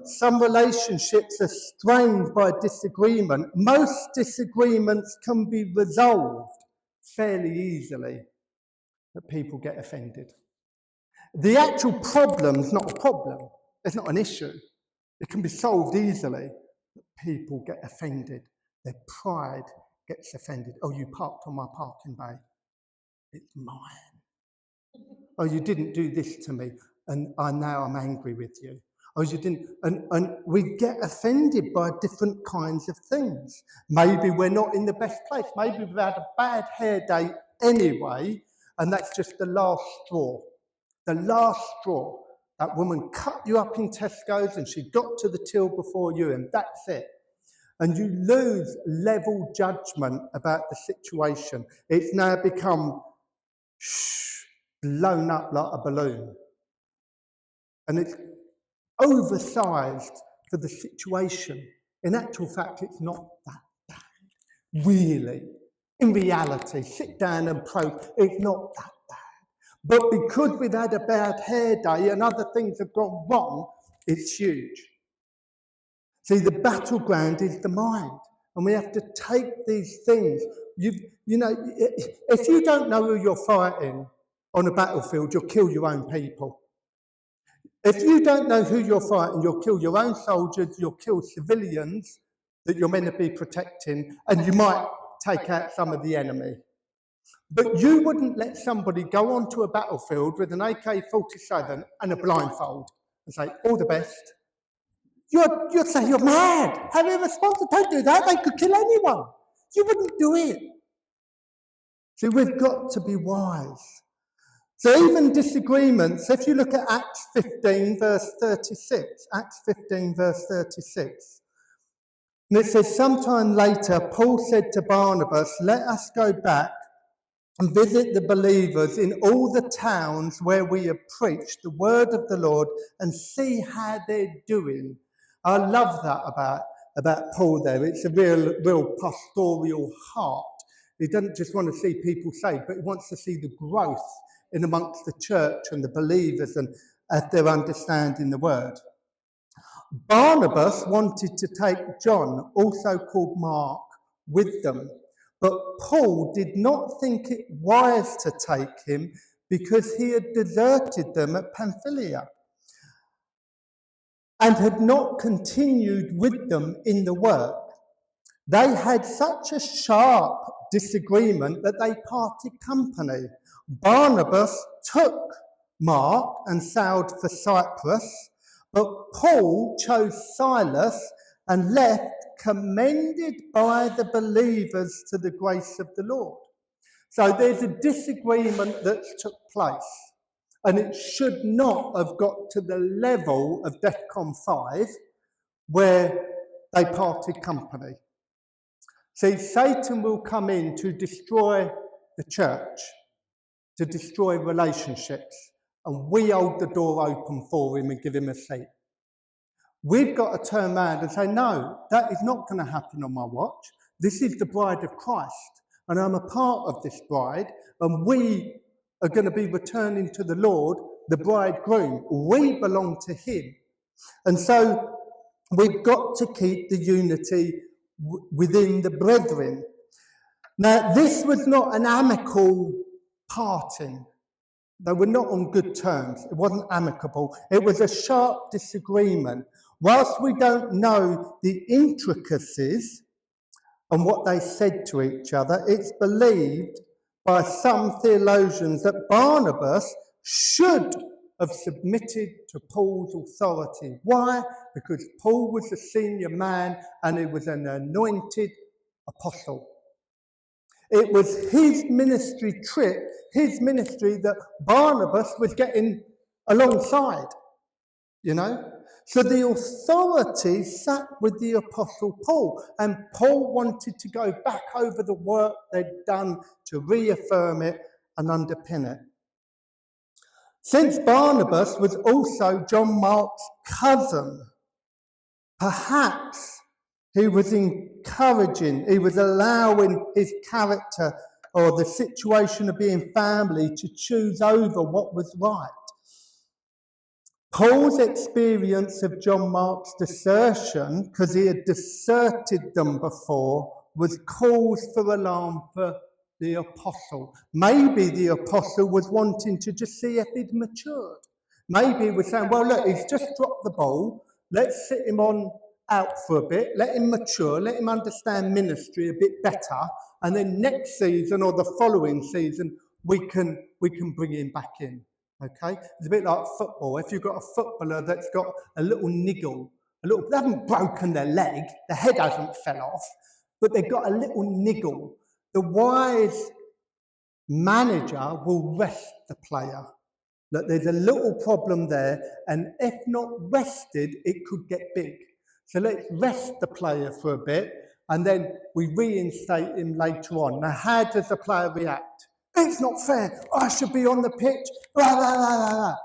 some relationships are strained by disagreement. Most disagreements can be resolved fairly easily, but people get offended. The actual problem's not a problem. It's not an issue. It can be solved easily, but people get offended. Their pride gets offended. Oh, you parked on my parking bay. It's mine. Oh, you didn't do this to me, and now I'm angry with you. Oh, you didn't. And we get offended by different kinds of things. Maybe we're not in the best place. Maybe we've had a bad hair day anyway, and that's just the last straw. The last straw. That woman cut you up in Tesco's and she got to the till before you, and that's it. And you lose level judgment about the situation. It's now become blown up like a balloon. And it's oversized for the situation. In actual fact, it's not that bad. Really. In reality, sit down and probe, it's not that bad. But because we've had a bad hair day and other things have gone wrong, it's huge. See, the battleground is the mind. And we have to take these things. You know, if you don't know who you're fighting on a battlefield, you'll kill your own people. If you don't know who you're fighting, you'll kill your own soldiers, you'll kill civilians that you're meant to be protecting, and you might take out some of the enemy. But you wouldn't let somebody go onto a battlefield with an AK-47 and a blindfold and say, all the best. You'd say, you're mad. Have you responsible? Don't do that. They could kill anyone. You wouldn't do it. See, we've got to be wise. So even disagreements, if you look at Acts 15, verse 36, Acts 15, verse 36, and it says, sometime later, Paul said to Barnabas, let us go back and visit the believers in all the towns where we have preached the word of the Lord and see how they're doing. I love that about Paul there. It's a real pastoral heart. He doesn't just want to see people saved, but he wants to see the growth in amongst the church and the believers and as they're understanding the word. Barnabas wanted to take John, also called Mark, with them. But Paul did not think it wise to take him because he had deserted them at Pamphylia and had not continued with them in the work. They had such a sharp disagreement that they parted company. Barnabas took Mark and sailed for Cyprus, but Paul chose Silas and left, commended by the believers to the grace of the Lord. So there's a disagreement that took place, and it should not have got to the level of DEFCON 5 where they parted company. See, Satan will come in to destroy the church, to destroy relationships, and we hold the door open for him and give him a seat. We've got to turn around and say, no, that is not going to happen on my watch. This is the bride of Christ, and I'm a part of this bride, and we are going to be returning to the Lord, the bridegroom. We belong to him. And so we've got to keep the unity within the brethren. Now, this was not an amicable parting. They were not on good terms. It wasn't amicable. It was a sharp disagreement. Whilst we don't know the intricacies and what they said to each other, it's believed by some theologians that Barnabas should have submitted to Paul's authority. Why? Because Paul was a senior man and he was an anointed apostle. It was his ministry trip, his ministry that Barnabas was getting alongside, you know. So the authority sat with the Apostle Paul, and Paul wanted to go back over the work they'd done to reaffirm it and underpin it. Since Barnabas was also John Mark's cousin, perhaps he was encouraging, he was allowing his character or the situation of being family to choose over what was right. Paul's experience of John Mark's desertion, because he had deserted them before, was cause for alarm for the apostle. Maybe the apostle was wanting to just see if he'd matured. Maybe he was saying, well, look, he's just dropped the ball. Let's sit him on out for a bit, let him mature, let him understand ministry a bit better, and then next season or the following season, we can bring him back in. Okay? It's a bit like football. If you've got a footballer that's got a little niggle, they haven't broken their leg, the head hasn't fell off, but they've got a little niggle. The wise manager will rest the player. That there's a little problem there, and if not rested, it could get big. So let's rest the player for a bit, and then we reinstate him later on. Now, how does the player react? It's not fair. I should be on the pitch. Blah, blah, blah, blah.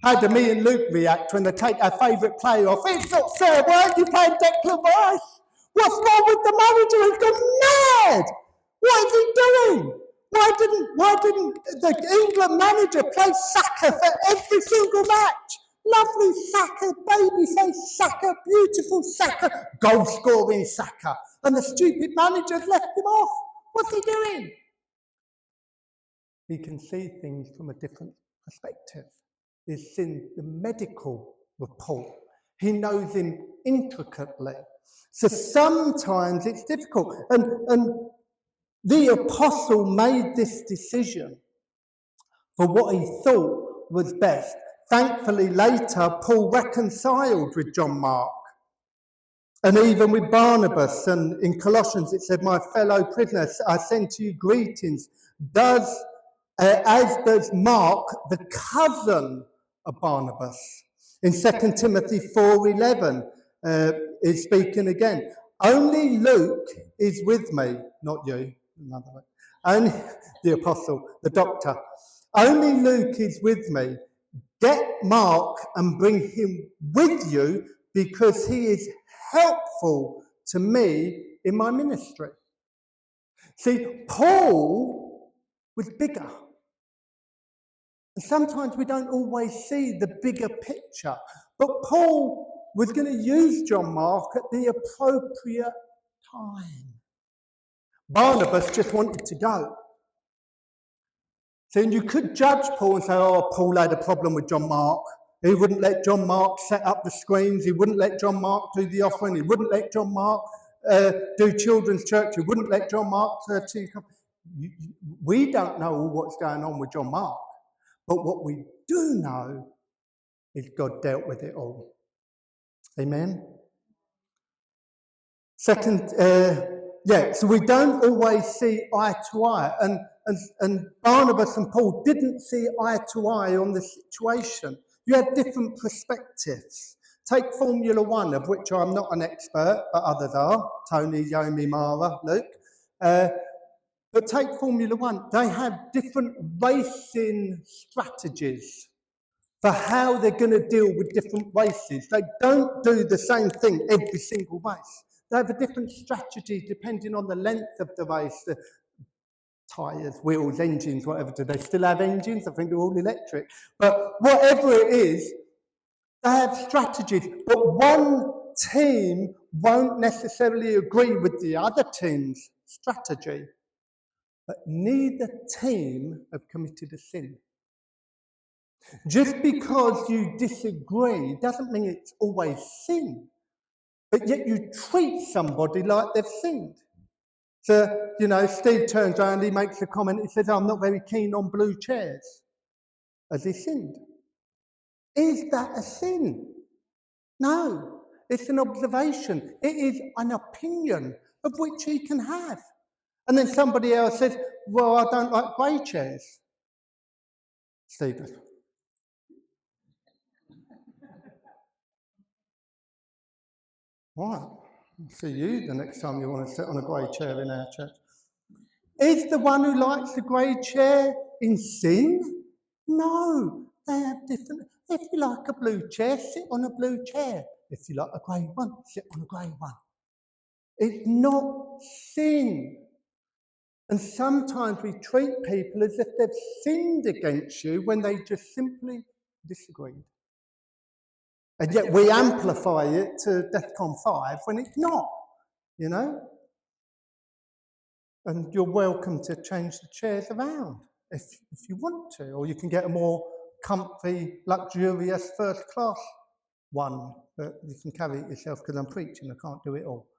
How do me and Luke react when they take our favourite player off? It's not fair. Why aren't you playing Declan Rice? What's wrong with the manager? He's gone mad. What is he doing? Why didn't the England manager play Saka for every single match? Lovely Saka, baby-faced Saka, beautiful Saka, goal-scoring Saka. And the stupid manager's left him off. What's he doing? He can see things from a different perspective. He's seen the medical report. He knows him intricately. So sometimes it's difficult. And the apostle made this decision for what he thought was best. Thankfully, later, Paul reconciled with John Mark. And even with Barnabas, and in Colossians it said, my fellow prisoners, I send to you greetings, as does Mark, the cousin of Barnabas. In 2 Timothy 4:11, is speaking again. Only Luke is with me, not you, another way. Only the apostle, the doctor. Only Luke is with me. Get Mark and bring him with you because he is helpful to me in my ministry. See, Paul was bigger. And sometimes we don't always see the bigger picture. But Paul was going to use John Mark at the appropriate time. Barnabas just wanted to go. So you could judge Paul and say, oh, Paul had a problem with John Mark. He wouldn't let John Mark set up the screens. He wouldn't let John Mark do the offering. He wouldn't let John Mark do children's church. He wouldn't let John Mark we don't know all what's going on with John Mark. But what we do know is God dealt with it all. Amen? Second, so we don't always see eye to eye. And Barnabas and Paul didn't see eye to eye on the situation. You had different perspectives. Take Formula One, of which I'm not an expert, but others are. Tony, Yomi, Mara, Luke. But take Formula One. They have different racing strategies for how they're going to deal with different races. They don't do the same thing every single race. They have a different strategy depending on the length of the race, the tyres, wheels, engines, whatever. Do they still have engines? I think they're all electric. But whatever it is, they have strategies. But one team won't necessarily agree with the other team's strategy. But neither team have committed a sin. Just because you disagree doesn't mean it's always sin. But yet you treat somebody like they've sinned. So, Steve turns around, he makes a comment, he says, I'm not very keen on blue chairs. Has he sinned? Is that a sin? No, it's an observation. It is an opinion of which he can have. And then somebody else says, well, I don't like grey chairs. Stephen. Right, I'll see you the next time you want to sit on a grey chair in our church. Is the one who likes the grey chair in sin? No, they have different. If you like a blue chair, sit on a blue chair. If you like a grey one, sit on a grey one. It's not sin. And sometimes we treat people as if they've sinned against you when they just simply disagreed. And yet we amplify it to DEFCON 5 when it's not, you know? And you're welcome to change the chairs around if you want to, or you can get a more comfy, luxurious first class one that you can carry it yourself, because I'm preaching, I can't do it all.